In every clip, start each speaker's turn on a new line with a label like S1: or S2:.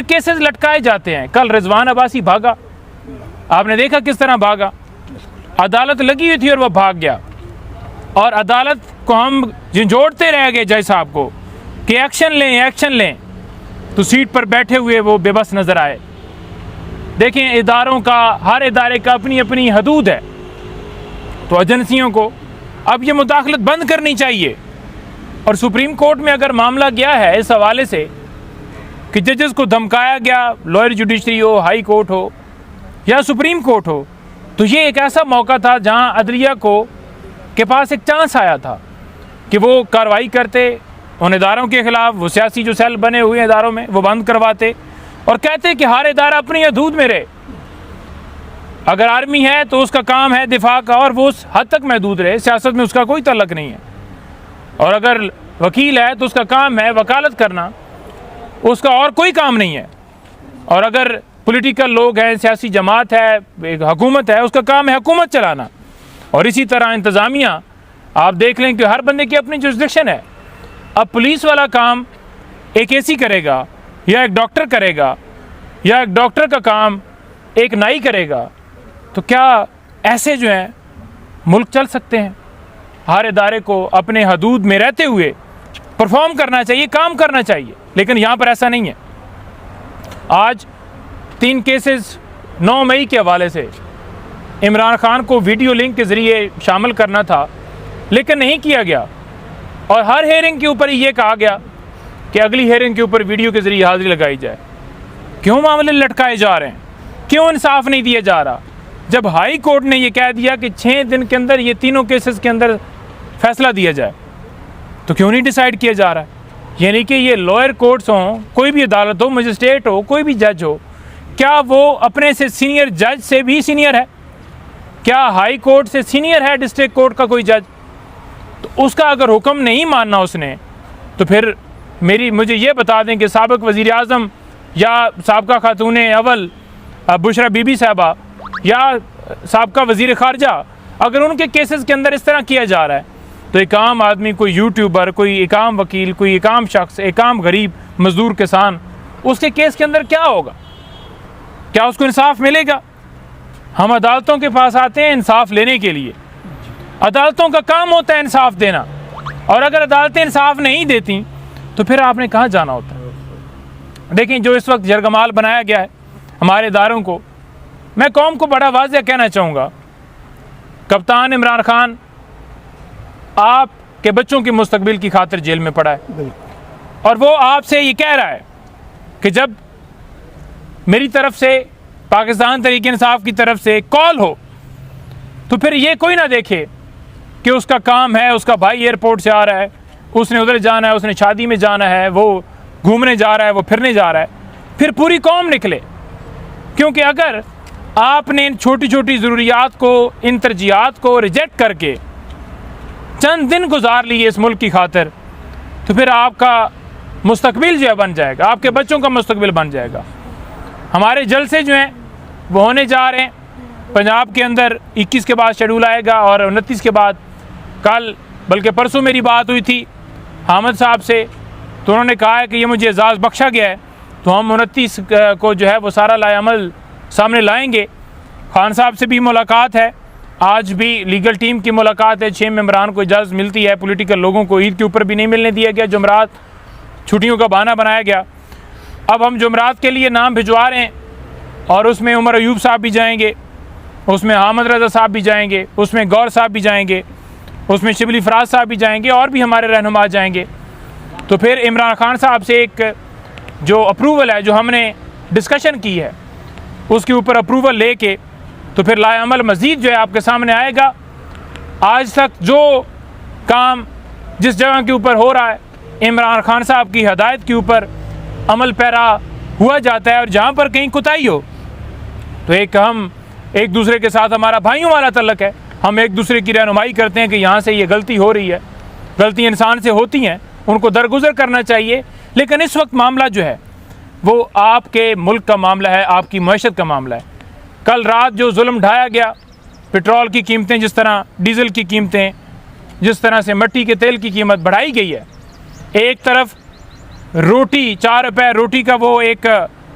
S1: Cases लटकाए जाते हैं। कल रिजवान अब्बासी भागा, आपने देखा किस तरह भागा। अदालत लगी हुई थी और वह भाग गया, और अदालत को हम झंझोड़ते रह गए जज साहब को कि एक्शन लें एक्शन लें, तो सीट पर बैठे हुए वो बेबस नज़र आए। देखें, इदारों का, हर इदारे का अपनी अपनी हदूद है, तो एजेंसियों को अब ये मुदाखलत बंद करनी चाहिए। और सुप्रीम कोर्ट में अगर मामला गया है इस हवाले से कि जजेस को धमकाया गया, लोअर जुडिशरी हो, हाई कोर्ट हो या सुप्रीम कोर्ट हो, तो ये एक ऐसा मौका था जहां अदलिया के पास एक चांस आया था कि वो कार्रवाई करते उन इदारों के ख़िलाफ़, वो सियासी जो सेल बने हुए इदारों में वो बंद करवाते और कहते कि हर इदारा अपनी हदूद में रहे। अगर आर्मी है तो उसका काम है दिफा का, और वो उस हद तक महदूद रहे, सियासत में उसका कोई तल्लक नहीं है। और अगर वकील है तो उसका काम है वकालत करना, उसका और कोई काम नहीं है। और अगर पॉलिटिकल लोग हैं, सियासी जमात है, एक हुकूमत है, उसका काम है हुकूमत चलाना। और इसी तरह इंतज़ामिया, आप देख लें कि हर बंदे की अपनी जुरिस्डिक्शन है। अब पुलिस वाला काम एक एसी करेगा या एक डॉक्टर करेगा, या एक डॉक्टर का काम एक नाई करेगा, तो क्या ऐसे जो हैं मुल्क चल सकते हैं? हर इदारे को अपने हदूद में रहते हुए परफॉर्म करना चाहिए, काम करना चाहिए, लेकिन यहाँ पर ऐसा नहीं है। आज 3 केसेस 9 मई के हवाले से इमरान खान को वीडियो लिंक के ज़रिए शामिल करना था, लेकिन नहीं किया गया। और हर हेयरिंग के ऊपर ये कहा गया कि अगली हेयरिंग के ऊपर वीडियो के ज़रिए हाज़िरी लगाई जाए। क्यों मामले लटकाए जा रहे हैं? क्यों इंसाफ नहीं दिया जा रहा? जब हाई कोर्ट ने यह कह दिया कि 6 दिन के अंदर ये तीनों केसेस के अंदर फैसला दिया जाए, तो क्यों नहीं डिसाइड किया जा रहा है? यानी कि ये लोअर कोर्ट्स हों, कोई भी अदालत हो, मजिस्ट्रेट हो, कोई भी जज हो, क्या वो अपने से सीनियर जज से भी सीनियर है? क्या हाई कोर्ट से सीनियर है डिस्ट्रिक्ट कोर्ट का कोई जज? तो उसका अगर हुक्म नहीं मानना उसने, तो फिर मुझे ये बता दें कि साबिक वज़ीर आज़म या साबका खातून अव्वल बुशरा बीबी साहबा या साबका वज़ीर ख़ारजा, अगर उनके केसेस के अंदर इस तरह किया जा रहा है, तो एक आम आदमी, कोई यूट्यूबर, कोई एक आम वकील, कोई एक आम शख्स, एक आम गरीब मज़दूर किसान, उसके केस के अंदर क्या होगा? क्या उसको इंसाफ मिलेगा? हम अदालतों के पास आते हैं इंसाफ लेने के लिए। अदालतों का काम होता है इंसाफ देना, और अगर अदालतें इंसाफ नहीं देती तो फिर आपने कहाँ जाना होता है? देखें, जो इस वक्त जरगमाल बनाया गया है हमारे इदारों को, मैं कौम को बड़ा वाज़ेह कहना चाहूँगा, कप्तान इमरान खान आपके बच्चों के मुस्तकबिल की खातिर जेल में पड़ा है, और वो आपसे ये कह रहा है कि जब मेरी तरफ से, पाकिस्तान तहरीक इंसाफ की तरफ से कॉल हो, तो फिर ये कोई ना देखे कि उसका काम है, उसका भाई एयरपोर्ट से आ रहा है, उसने उधर जाना है, उसने शादी में जाना है, वो घूमने जा रहा है, वो फिरने जा रहा है, फिर पूरी कौम निकले। क्योंकि अगर आपने इन छोटी छोटी ज़रूरियात को, इन तरजीहात को रिजेक्ट करके चंद दिन गुजार लिए इस मुल्क की खातिर, तो फिर आपका मुस्तकबिल जो है बन जाएगा, आपके बच्चों का मुस्तकबिल बन जाएगा। हमारे जलसे जो हैं वो होने जा रहे हैं। पंजाब के अंदर 21 के बाद शेड्यूल आएगा और 29 के बाद, कल बल्कि परसों मेरी बात हुई थी हामिद साहब से, तो उन्होंने कहा है कि ये मुझे एजाज़ बख्शा गया है, तो हम 29 को जो है वो सारा लाएअमल सामने लाएंगे। खान साहब से भी मुलाकात है, आज भी लीगल टीम की मुलाकात है। 6 मेंबरान को इजाज़त मिलती है, पॉलिटिकल लोगों को ईद के ऊपर भी नहीं मिलने दिया गया, जुमरात छुट्टियों का बहाना बनाया गया। अब हम जुमरात के लिए नाम भिजवा रहे हैं, और उसमें उमर अयूब साहब भी जाएंगे, उसमें हामिद रज़ा साहब भी जाएंगे, उसमें गौर साहब भी जाएंगे, उसमें शिबली फराज साहब भी जाएंगे, और भी हमारे रहनुमा जाएंगे। तो फिर इमरान खान साहब से एक जो अप्रूवल है, जो हमने डिस्कशन की है, उसके ऊपर अप्रूवल लेके तो फिर लाएअमल मज़ीद जो है आपके सामने आएगा। आज तक जो काम जिस जगह के ऊपर हो रहा है, इमरान खान साहब की हदायत के ऊपर अमल पैरा हुआ जाता है, और जहाँ पर कहीं कोताही हो तो हम एक दूसरे के साथ, हमारा भाइयों वाला तल्लक है, हम एक दूसरे की रहनुमाई करते हैं कि यहाँ से ये गलती हो रही है। गलती इंसान से होती हैं, उनको दरगुजर करना चाहिए। लेकिन इस वक्त मामला जो है वो आपके मुल्क का मामला है, आपकी मईशत का मामला है। कल रात जो जुल्म ढाया गया, पेट्रोल की कीमतें जिस तरह, डीज़ल की कीमतें जिस तरह से, मिट्टी के तेल की कीमत बढ़ाई गई है। एक तरफ रोटी 4 रुपए रोटी का वो एक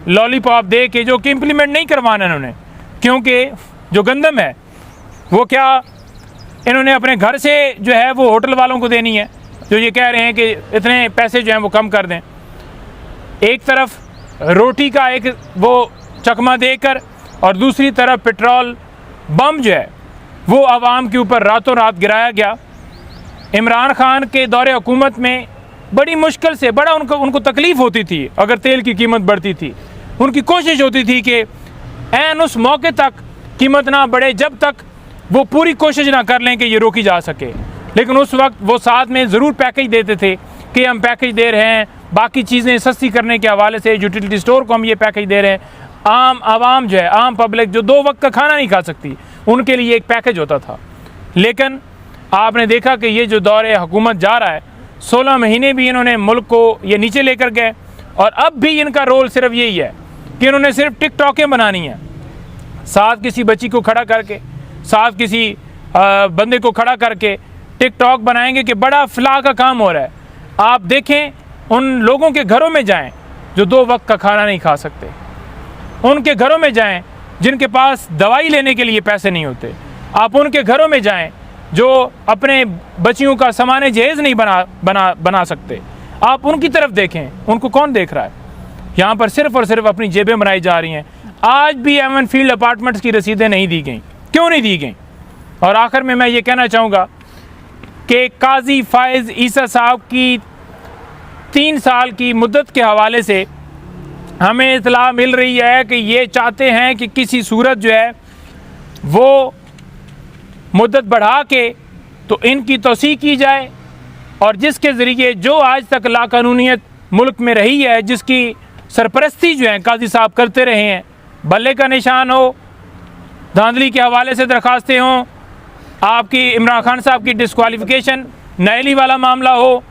S1: लॉलीपॉप दे के, जो कि इम्प्लीमेंट नहीं करवाना इन्होंने, क्योंकि जो गंदम है वो क्या इन्होंने अपने घर से जो है वो होटल वालों को देनी है, जो ये कह रहे हैं कि इतने पैसे जो हैं वो कम कर दें। एक तरफ रोटी का एक वो चकमा देकर और दूसरी तरफ पेट्रोल बम जो है वो आवाम के ऊपर रातों रात गिराया गया। इमरान खान के दौरे हुकूमत में बड़ी मुश्किल से बड़ा उनको तकलीफ़ होती थी अगर तेल की कीमत बढ़ती थी। उनकी कोशिश होती थी कि ऐन उस मौके तक कीमत ना बढ़े जब तक वो पूरी कोशिश ना कर लें कि ये रोकी जा सके, लेकिन उस वक्त वो साथ में ज़रूर पैकेज देते थे कि हम पैकेज दे रहे हैं, बाकी चीज़ें सस्ती करने के हवाले से यूटिलिटी स्टोर को हम ये पैकेज दे रहे हैं। आम आवाम जो है, आम पब्लिक जो 2 वक्त का खाना नहीं खा सकती, उनके लिए एक पैकेज होता था। लेकिन आपने देखा कि ये जो दौरे हुकूमत जा रहा है, 16 महीने भी इन्होंने मुल्क को ये नीचे लेकर गए, और अब भी इनका रोल सिर्फ यही है कि इन्होंने सिर्फ टिकटॉकें बनानी हैं, साथ किसी बच्ची को खड़ा करके, साथ किसी बंदे को खड़ा करके टिकटॉक बनाएंगे कि बड़ा फलाह का काम हो रहा है। आप देखें, उन लोगों के घरों में जाएं जो 2 वक्त का खाना नहीं खा सकते, उनके घरों में जाएं जिनके पास दवाई लेने के लिए पैसे नहीं होते, आप उनके घरों में जाएं जो अपने बच्चियों का सामान जहेज़ नहीं बना सकते, आप उनकी तरफ देखें। उनको कौन देख रहा है? यहाँ पर सिर्फ़ और सिर्फ अपनी जेबें बनाई जा रही हैं। आज भी एमन फील्ड अपार्टमेंट्स की रसीदें नहीं दी गई, क्यों नहीं दी गई? और आखिर में मैं ये कहना चाहूँगा कि काजी फायज़ ईसा साहब की 3 साल की मुद्दत के हवाले से हमें इत्तला मिल रही है कि ये चाहते हैं कि किसी सूरत जो है वो मुद्दत बढ़ा के तो इनकी तौसीक़ की जाए, और जिसके ज़रिए जो आज तक लाकानूनियत मुल्क में रही है, जिसकी सरपरस्ती जो है काजी साहब करते रहे हैं, बल्ले का निशान हो, धांधली के हवाले से दरखास्तें हों, आपकी इमरान खान साहब की डिस्क्वालिफिकेशन नैली वाला मामला हो,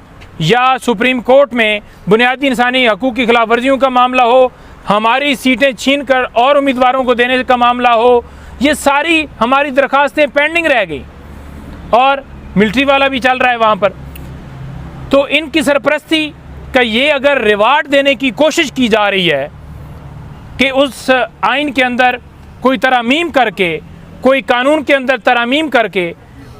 S1: या सुप्रीम कोर्ट में बुनियादी इंसानी हकूक़ की खिलाफ वर्जियों का मामला हो, हमारी सीटें छीन कर और उम्मीदवारों को देने का मामला हो, ये सारी हमारी दरखास्तें पेंडिंग रह गई, और मिलिट्री वाला भी चल रहा है वहाँ पर। तो इनकी सरपरस्ती का ये अगर रिवार्ड देने की कोशिश की जा रही है कि उस आइन के अंदर कोई तरामीम करके, कोई कानून के अंदर तरामीम करके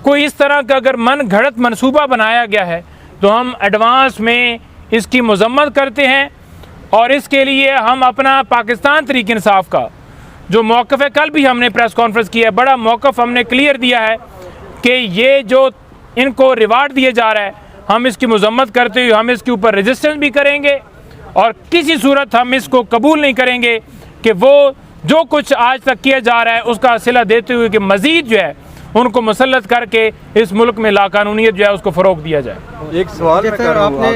S1: कोई इस तरह का अगर मन घड़त मनसूबा बनाया गया है, तो हम एडवांस में इसकी मजम्मत करते हैं। और इसके लिए हम अपना पाकिस्तान तहरीक इंसाफ का जो मौक़िफ़ है, कल भी हमने प्रेस कॉन्फ्रेंस किया है, बड़ा मौक़िफ़ हमने क्लियर दिया है कि ये जो इनको रिवार्ड दिया जा रहा है, हम इसकी मजम्मत करते हुए हम इसके ऊपर रेजिस्टेंस भी करेंगे, और किसी सूरत हम इसको कबूल नहीं करेंगे कि वो जो कुछ आज तक किया जा रहा है उसका सिला देते हुए कि मज़ीद जो है उनको मुसल्लत करके इस मुल्क में लाकानूनियत जो है उसको फ़रोग़ दिया जाए।
S2: एक सवाल मैं कर रहा हूं,